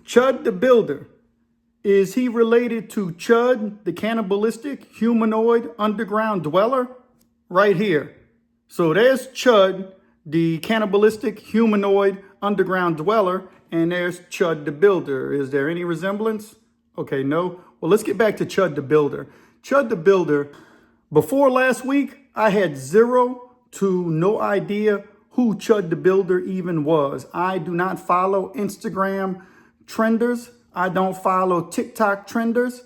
Chud the Builder. Is he related to Chud, the cannibalistic humanoid underground dweller? Right here. So there's Chud, the cannibalistic humanoid underground dweller, and there's Chud the Builder. Is there any resemblance? Okay, no. Well, let's get back to Chud the Builder. Chud the Builder, before last week, I had zero to no idea who Chud the Builder even was. I do not follow Instagram trenders. I don't follow TikTok trenders.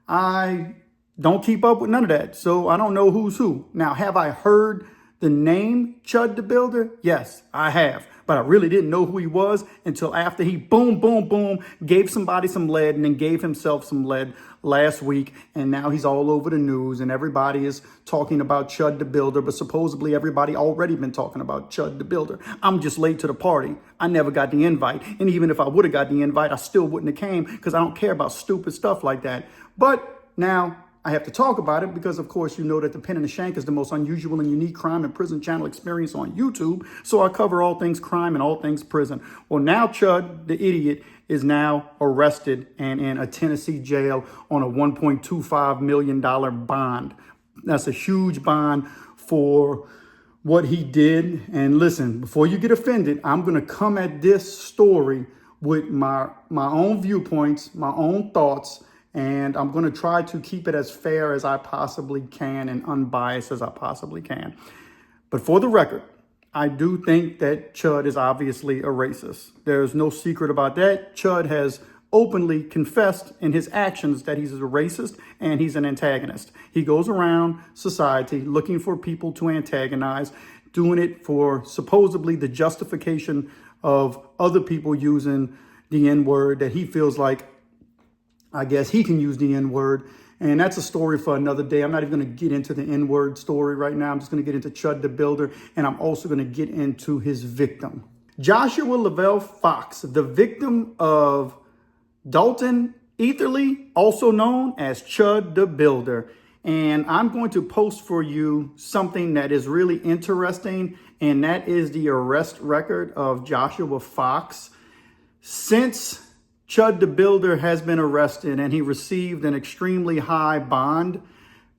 I don't keep up with none of that. So I don't know who's who. Now, have I heard the name Chud the Builder? Yes, I have. But I really didn't know who he was until after he boom, boom, boom, gave somebody some lead and then gave himself some lead last week. And now he's all over the news and everybody is talking about Chud the Builder. But supposedly everybody already been talking about Chud the Builder. I'm just late to the party. I never got the invite. And even if I would have got the invite, I still wouldn't have came because I don't care about stupid stuff like that. But now I have to talk about it because, of course, you know that the Pen and The Shank is the most unusual and unique crime and prison channel experience on YouTube. So I cover all things crime and all things prison. Well, now Chud, the idiot, is now arrested and in a Tennessee jail on a $1.25 million bond. That's a huge bond for what he did. And listen, before you get offended, I'm going to come at this story with my own viewpoints, my own thoughts, and I'm going to try to keep it as fair as I possibly can and unbiased as I possibly can. But for the record, I do think that Chud is obviously a racist. There's no secret about that. Chud has openly confessed in his actions that he's a racist and he's an antagonist. He goes around society looking for people to antagonize, doing it for supposedly the justification of other people using the N-word that he feels like, I guess he can use the N-word, and that's a story for another day. I'm not even going to get into the N-word story right now. I'm just going to get into Chud the Builder, and I'm also going to get into his victim. Joshua Lavelle Fox, the victim of Dalton Eatherly, also known as Chud the Builder. And I'm going to post for you something that is really interesting, and that is the arrest record of Joshua Fox. Since Chud the Builder has been arrested and he received an extremely high bond,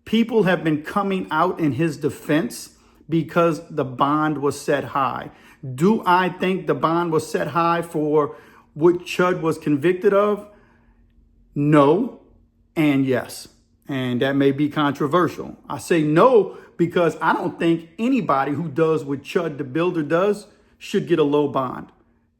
people have been coming out in his defense because the bond was set high. Do I think the bond was set high for what Chud was convicted of? No and yes. And that may be controversial. I say no because I don't think anybody who does what Chud the Builder does should get a low bond.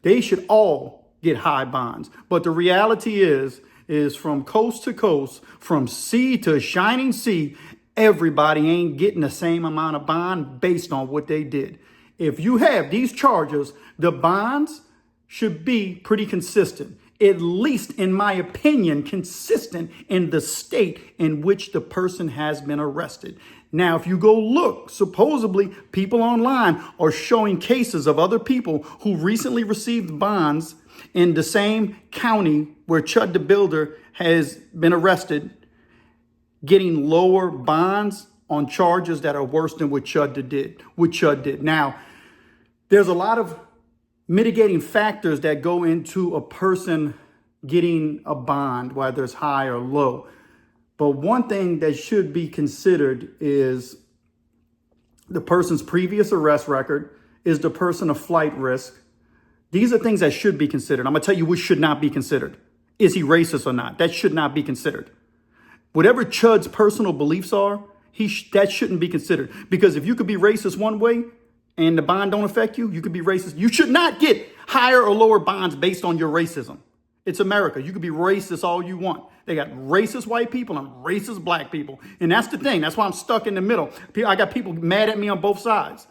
They should all get high bonds. But the reality is from coast to coast, from sea to shining sea, everybody ain't getting the same amount of bond based on what they did. If you have these charges, the bonds should be pretty consistent, at least in my opinion, consistent in the state in which the person has been arrested. Now, if you go look, supposedly people online are showing cases of other people who recently received bonds in the same county where Chud the Builder has been arrested, getting lower bonds on charges that are worse than what Chud did. Now, there's a lot of mitigating factors that go into a person getting a bond, whether it's high or low. But one thing that should be considered is the person's previous arrest record. Is the person a flight risk? These are things that should be considered. I'm going to tell you what should not be considered. Is he racist or not? That should not be considered. Whatever Chud's personal beliefs are, that shouldn't be considered. Because if you could be racist one way and the bond don't affect you, you could be racist. You should not get higher or lower bonds based on your racism. It's America. You could be racist all you want. They got racist white people and racist black people. And that's the thing. That's why I'm stuck in the middle. I got people mad at me on both sides.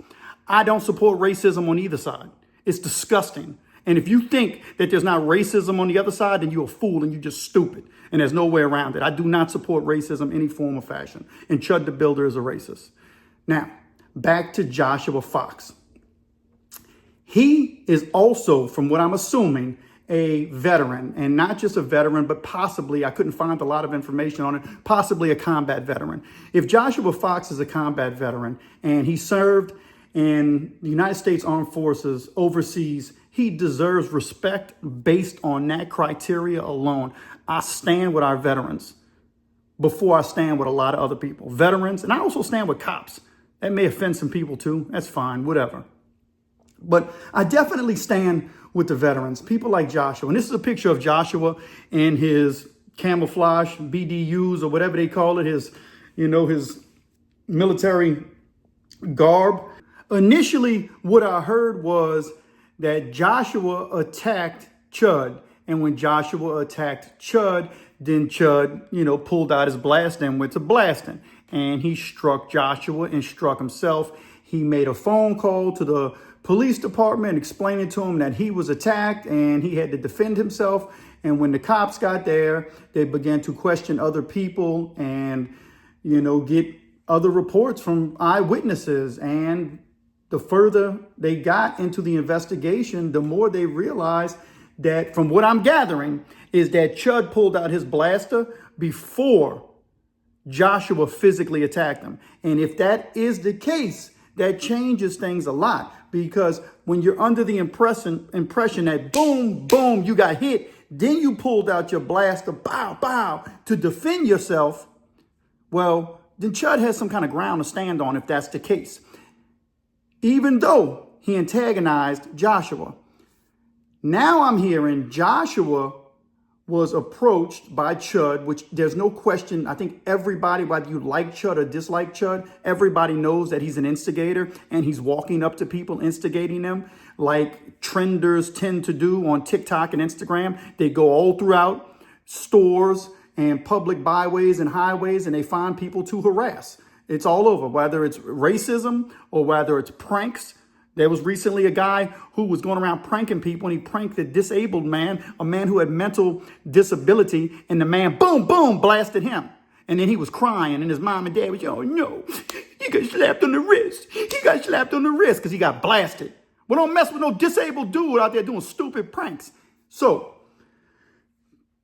I don't support racism on either side. It's disgusting. And if you think that there's not racism on the other side, then you're a fool and you're just stupid. And there's no way around it. I do not support racism in any form or fashion. And Chud the Builder is a racist. Now, back to Joshua Fox. He is also, from what I'm assuming, a veteran, and not just a veteran, but possibly, I couldn't find a lot of information on it, possibly a combat veteran. If Joshua Fox is a combat veteran and he served in the United States Armed Forces overseas, He deserves respect based on that criteria alone. I stand with our veterans before I stand with a lot of other people. Veterans, and I also stand with cops. That may offend some people too. That's fine, whatever. But I definitely stand with the veterans, people like Joshua. And this is a picture of Joshua in his camouflage BDUs or whatever they call it, his military garb. Initially, what I heard was that Joshua attacked Chud. And when Joshua attacked Chud, then Chud, pulled out his blaster and went to blasting. And he struck Joshua and struck himself. He made a phone call to the police department explaining to him that he was attacked and he had to defend himself. And when the cops got there, they began to question other people and, get other reports from eyewitnesses. And the further they got into the investigation, the more they realized that, from what I'm gathering, is that Chud pulled out his blaster before Joshua physically attacked him. And if that is the case, that changes things a lot, because when you're under the impression that boom, boom, you got hit, then you pulled out your blaster, pow, pow, to defend yourself. Well, then Chud has some kind of ground to stand on if that's the case. Even though he antagonized Joshua. Now I'm hearing Joshua was approached by Chud, which there's no question. I think everybody, whether you like Chud or dislike Chud, everybody knows that he's an instigator and he's walking up to people, instigating them like trenders tend to do on TikTok and Instagram. They go all throughout stores and public byways and highways and they find people to harass. It's all over, whether it's racism or whether it's pranks. There was recently a guy who was going around pranking people, and he pranked a disabled man, a man who had mental disability, and the man, boom, boom, blasted him. And then he was crying, and his mom and dad was, oh, no, he got slapped on the wrist. He got slapped on the wrist because he got blasted. Well, don't mess with no disabled dude out there doing stupid pranks. So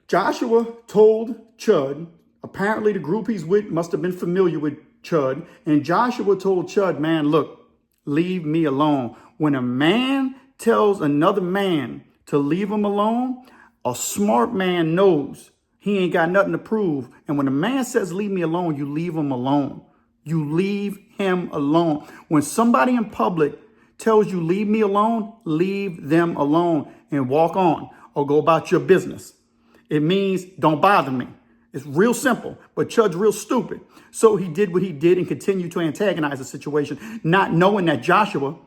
Joshua told Chud, apparently the group he's with must have been familiar with Chud, and Joshua told Chud, man, look, leave me alone. When a man tells another man to leave him alone, a smart man knows he ain't got nothing to prove. And when a man says, leave me alone, you leave him alone. You leave him alone. When somebody in public tells you, leave me alone, leave them alone and walk on or go about your business. It means don't bother me. It's real simple, but Chud's real stupid. So he did what he did and continued to antagonize the situation, not knowing that Joshua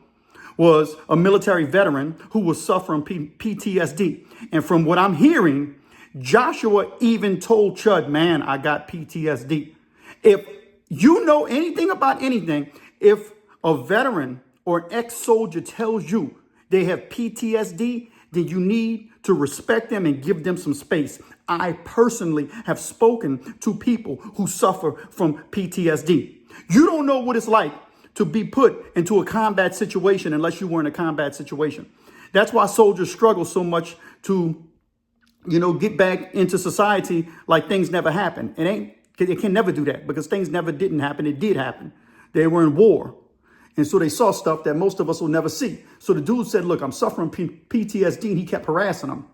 was a military veteran who was suffering PTSD. And from what I'm hearing, Joshua even told Chud, man, I got PTSD. If you know anything about anything, if a veteran or an ex-soldier tells you they have PTSD, then you need to respect them and give them some space. I personally have spoken to people who suffer from PTSD. You don't know what it's like to be put into a combat situation unless you were in a combat situation. That's why soldiers struggle so much to, get back into society like things never happened. It can never do that because things never didn't happen. It did happen. They were in war. And so they saw stuff that most of us will never see. So the dude said, look, I'm suffering PTSD, and he kept harassing them.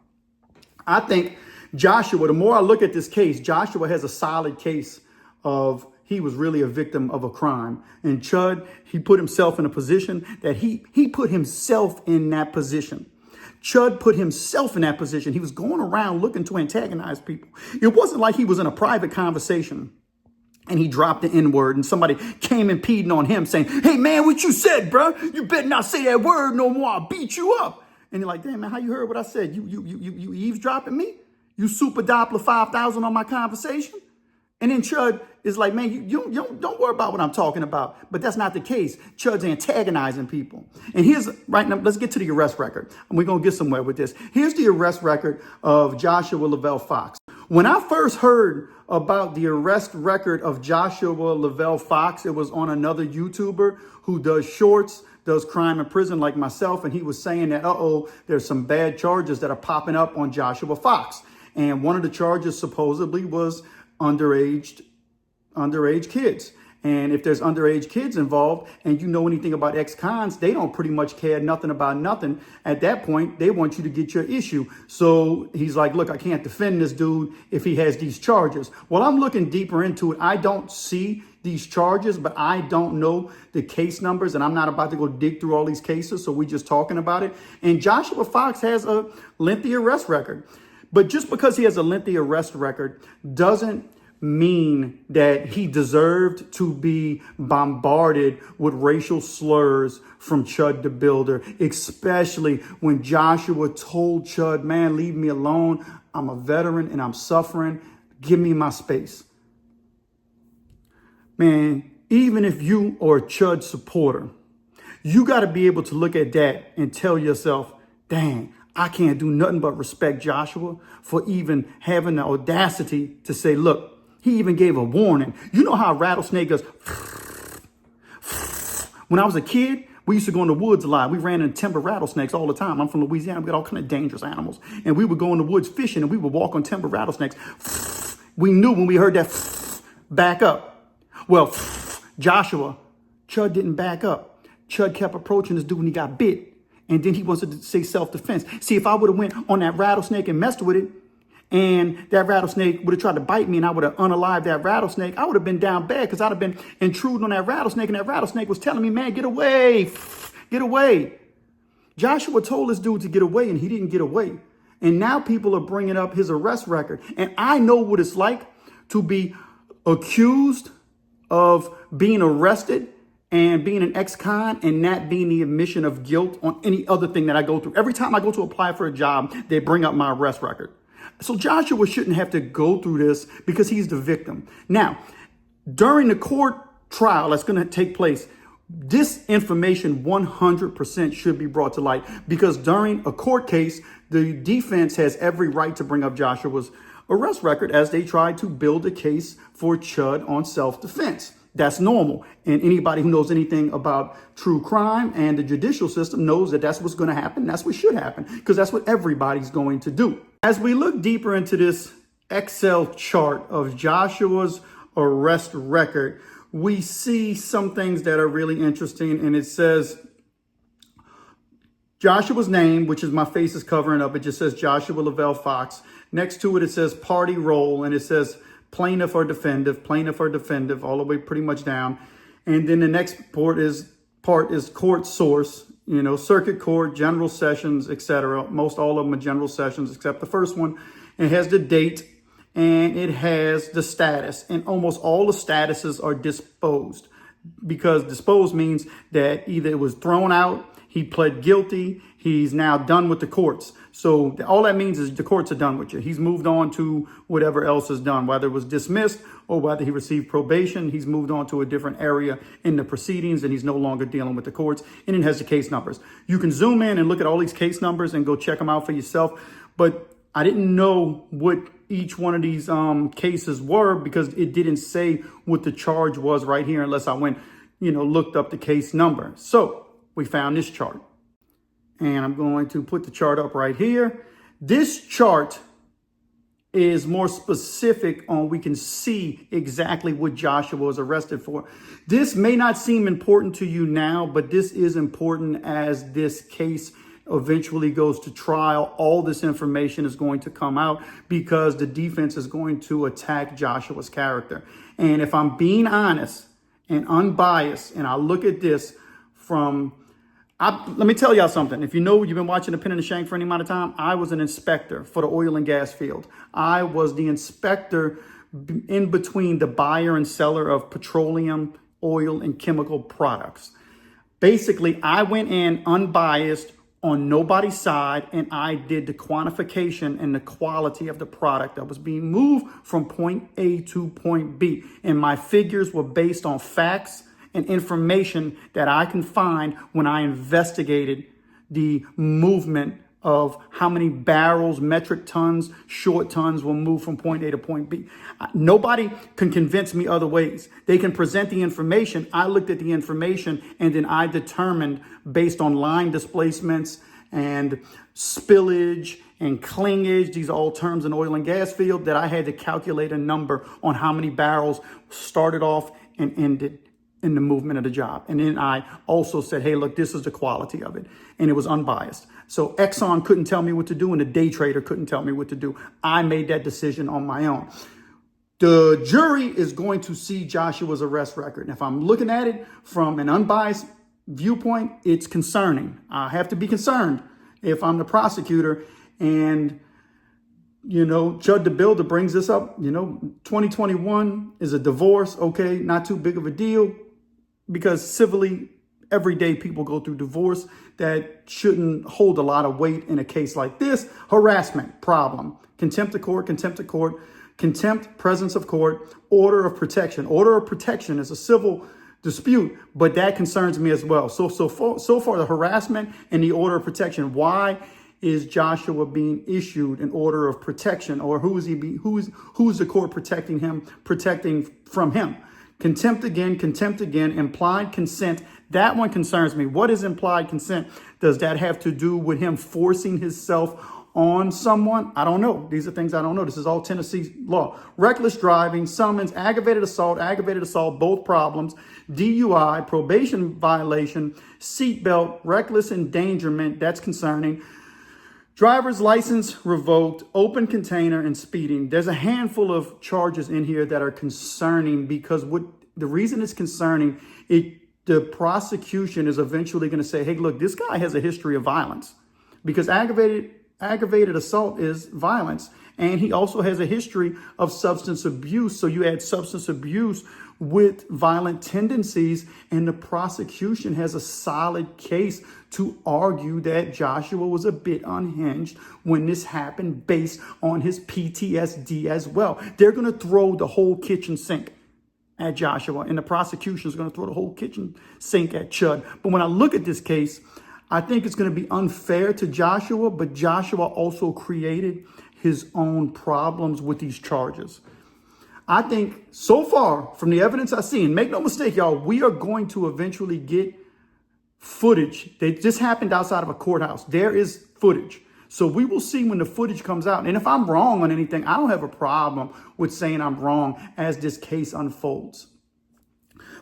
I think Joshua, the more I look at this case, Joshua has a solid case of he was really a victim of a crime. And Chud, he put himself in a position that he put himself in that position. Chud put himself in that position. He was going around looking to antagonize people. It wasn't like he was in a private conversation and he dropped the N-word and somebody came impeding on him saying, hey, man, what you said, bro? You better not say that word no more. I'll beat you up. And you're like, damn, man, how you heard what I said? You eavesdropping me? You super Doppler 5,000 on my conversation? And then Chud is like, man, you don't worry about what I'm talking about. But that's not the case. Chud's antagonizing people. And here's, right now, let's get to the arrest record. And we're going to get somewhere with this. Here's the arrest record of Joshua Lavelle Fox. When I first heard about the arrest record of Joshua Lavelle Fox, it was on another YouTuber who does shorts, does crime in prison like myself. And he was saying that, there's some bad charges that are popping up on Joshua Fox. And one of the charges supposedly was underage kids. And if there's underage kids involved and you know anything about ex-cons, they don't pretty much care nothing about nothing. At that point, they want you to get your issue. So he's like, look, I can't defend this dude if he has these charges. Well, I'm looking deeper into it. I don't see these charges, but I don't know the case numbers, and I'm not about to go dig through all these cases. So we're just talking about it. And Joshua Fox has a lengthy arrest record. But just because he has a lengthy arrest record doesn't mean that he deserved to be bombarded with racial slurs from Chud the Builder, especially when Joshua told Chud, man, leave me alone. I'm a veteran and I'm suffering. Give me my space. Man, even if you are a Chud supporter, you got to be able to look at that and tell yourself, dang, I can't do nothing but respect Joshua for even having the audacity to say, look, he even gave a warning. You know how a rattlesnake goes? When I was a kid, we used to go in the woods a lot. We ran into timber rattlesnakes all the time. I'm from Louisiana. We got all kind of dangerous animals. And we would go in the woods fishing and we would walk on timber rattlesnakes. We knew when we heard that back up. Well, Joshua, Chud didn't back up. Chud kept approaching this dude and he got bit. And then he wanted to say self-defense. See, if I would have went on that rattlesnake and messed with it, and that rattlesnake would have tried to bite me and I would have unalived that rattlesnake, I would have been down bad because I'd have been intruding on that rattlesnake and that rattlesnake was telling me, man, get away, get away. Joshua told this dude to get away and he didn't get away. And now people are bringing up his arrest record. And I know what it's like to be accused of being arrested and being an ex-con and not being the admission of guilt on any other thing that I go through. Every time I go to apply for a job, they bring up my arrest record. So Joshua shouldn't have to go through this because he's the victim. Now, during the court trial that's going to take place, this information 100% should be brought to light because during a court case, the defense has every right to bring up Joshua's arrest record as they try to build a case for Chud on self-defense. That's normal. And anybody who knows anything about true crime and the judicial system knows that that's what's going to happen. That's what should happen because that's what everybody's going to do. As we look deeper into this Excel chart of Joshua's arrest record, we see some things that are really interesting. And it says Joshua's name, which is my face is covering up. It just says Joshua Lavelle Fox. Next to it, it says party role. And it says plaintiff or defendant, all the way pretty much down. And then the next part is court source, circuit court, general sessions, etc. Most all of them are general sessions, except the first one. It has the date and it has the status. And almost all the statuses are disposed because disposed means that either it was thrown out, he pled guilty, he's now done with the courts. So all that means is the courts are done with you. He's moved on to whatever else is done, whether it was dismissed or whether he received probation. He's moved on to a different area in the proceedings and he's no longer dealing with the courts. And it has the case numbers. You can zoom in and look at all these case numbers and go check them out for yourself. But I didn't know what each one of these cases were because it didn't say what the charge was right here unless I went, looked up the case number. So we found this chart. And I'm going to put the chart up right here. This chart is more specific on we can see exactly what Joshua was arrested for. This may not seem important to you now, but this is important as this case eventually goes to trial. All this information is going to come out because the defense is going to attack Joshua's character. And if I'm being honest and unbiased, and I look at this from let me tell y'all something. If you've been watching the Pen and The Shank for any amount of time, I was an inspector for the oil and gas field. I was the inspector in between the buyer and seller of petroleum, oil, and chemical products. Basically, I went in unbiased on nobody's side, and I did the quantification and the quality of the product that was being moved from point A to point B. And my figures were based on facts and information that I can find when I investigated the movement of how many barrels, metric tons, short tons will move from point A to point B. Nobody can convince me other ways. They can present the information. I looked at the information and then I determined based on line displacements and spillage and clingage, these are all terms in oil and gas field, that I had to calculate a number on how many barrels started off and ended in the movement of the job. And then I also said, hey, look, this is the quality of it. And it was unbiased. So Exxon couldn't tell me what to do and the day trader couldn't tell me what to do. I made that decision on my own. The jury is going to see Joshua's arrest record. And if I'm looking at it from an unbiased viewpoint, it's concerning. I have to be concerned if I'm the prosecutor. And, Chud the Builder brings this up. 2021 is a divorce. Okay, not too big of a deal because civilly, every day people go through divorce. That shouldn't hold a lot of weight in a case like this. Harassment, problem. Contempt of court, contempt, presence of court, order of protection. Order of protection is a civil dispute, but that concerns me as well. So far, the harassment and the order of protection. Why is Joshua being issued an order of protection, or who's the court protecting from him? Contempt again, implied consent. That one concerns me. What is implied consent? Does that have to do with him forcing himself on someone? I don't know. These are things I don't know. This is all Tennessee law. Reckless driving, summons, aggravated assault, both problems, DUI, probation violation, seatbelt, reckless endangerment. That's concerning. Driver's license revoked, open container, and speeding. There's a handful of charges in here that are concerning because the reason it's concerning, the prosecution is eventually going to say, hey, look, this guy has a history of violence because aggravated assault is violence. And he also has a history of substance abuse. So you add substance abuse with violent tendencies, and the prosecution has a solid case to argue that Joshua was a bit unhinged when this happened based on his PTSD as well. They're going to throw the whole kitchen sink at Joshua, and the prosecution is going to throw the whole kitchen sink at Chud. But when I look at this case, I think it's going to be unfair to Joshua, but Joshua also created his own problems with these charges. I think so far from the evidence I see, and make no mistake, y'all, we are going to eventually get footage. This happened outside of a courthouse. There is footage. So we will see when the footage comes out. And if I'm wrong on anything, I don't have a problem with saying I'm wrong as this case unfolds.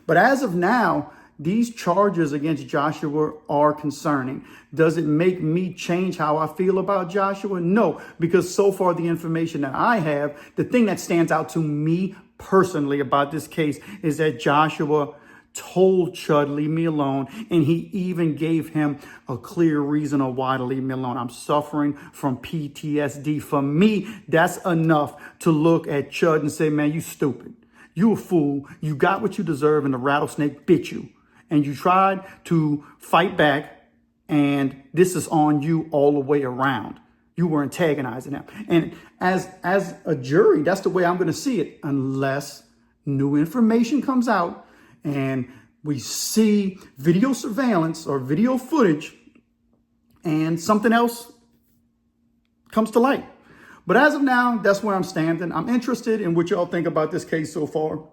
But as of now, these charges against Joshua are concerning. Does it make me change how I feel about Joshua? No, because so far the information that I have, the thing that stands out to me personally about this case is that Joshua told Chud, leave me alone. And he even gave him a clear reason of why to leave me alone. I'm suffering from PTSD. For me, that's enough to look at Chud and say, man, you stupid. You a fool. You got what you deserve and the rattlesnake bit you. And you tried to fight back, and this is on you all the way around. You were antagonizing him. And as a jury, that's the way I'm going to see it, unless new information comes out and we see video surveillance or video footage and something else comes to light. But as of now, that's where I'm standing. I'm interested in what y'all think about this case so far.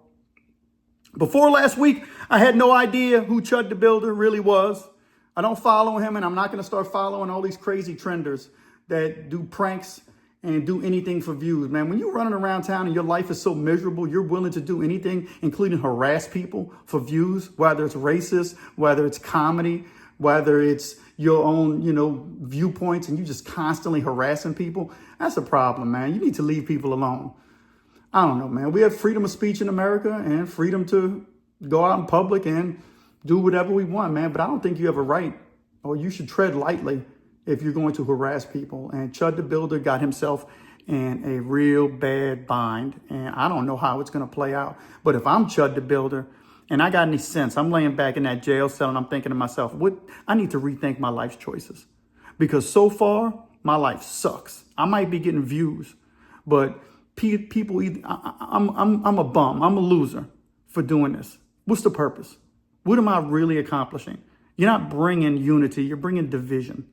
Before last week, I had no idea who Chud the Builder really was. I don't follow him, and I'm not going to start following all these crazy trenders that do pranks and do anything for views, man. When you're running around town and your life is so miserable, you're willing to do anything, including harass people for views, whether it's racist, whether it's comedy, whether it's your own, viewpoints, and you just constantly harassing people. That's a problem, man. You need to leave people alone. I don't know, man. We have freedom of speech in America and freedom to go out in public and do whatever we want, man. But I don't think you have a right, or you should tread lightly if you're going to harass people. And Chud the Builder got himself in a real bad bind. And I don't know how it's going to play out. But if I'm Chud the Builder and I got any sense, I'm laying back in that jail cell and I'm thinking to myself, I need to rethink my life's choices. Because so far, my life sucks. I might be getting views, but people, I'm a bum. I'm a loser for doing this. What's the purpose? What am I really accomplishing? You're not bringing unity. You're bringing division.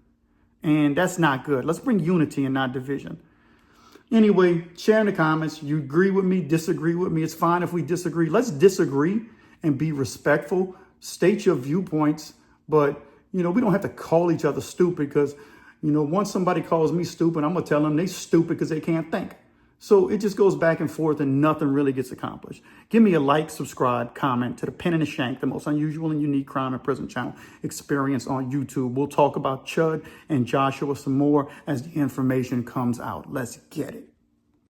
And that's not good. Let's bring unity and not division. Anyway, share in the comments. You agree with me, disagree with me. It's fine if we disagree. Let's disagree and be respectful. State your viewpoints. But, we don't have to call each other stupid because, once somebody calls me stupid, I'm going to tell them they stupid because they can't think. So it just goes back and forth and nothing really gets accomplished. Give me a like, subscribe, comment to the Pen and the Shank, the most unusual and unique crime and prison channel experience on YouTube. We'll talk about Chud and Joshua some more as the information comes out. Let's get it.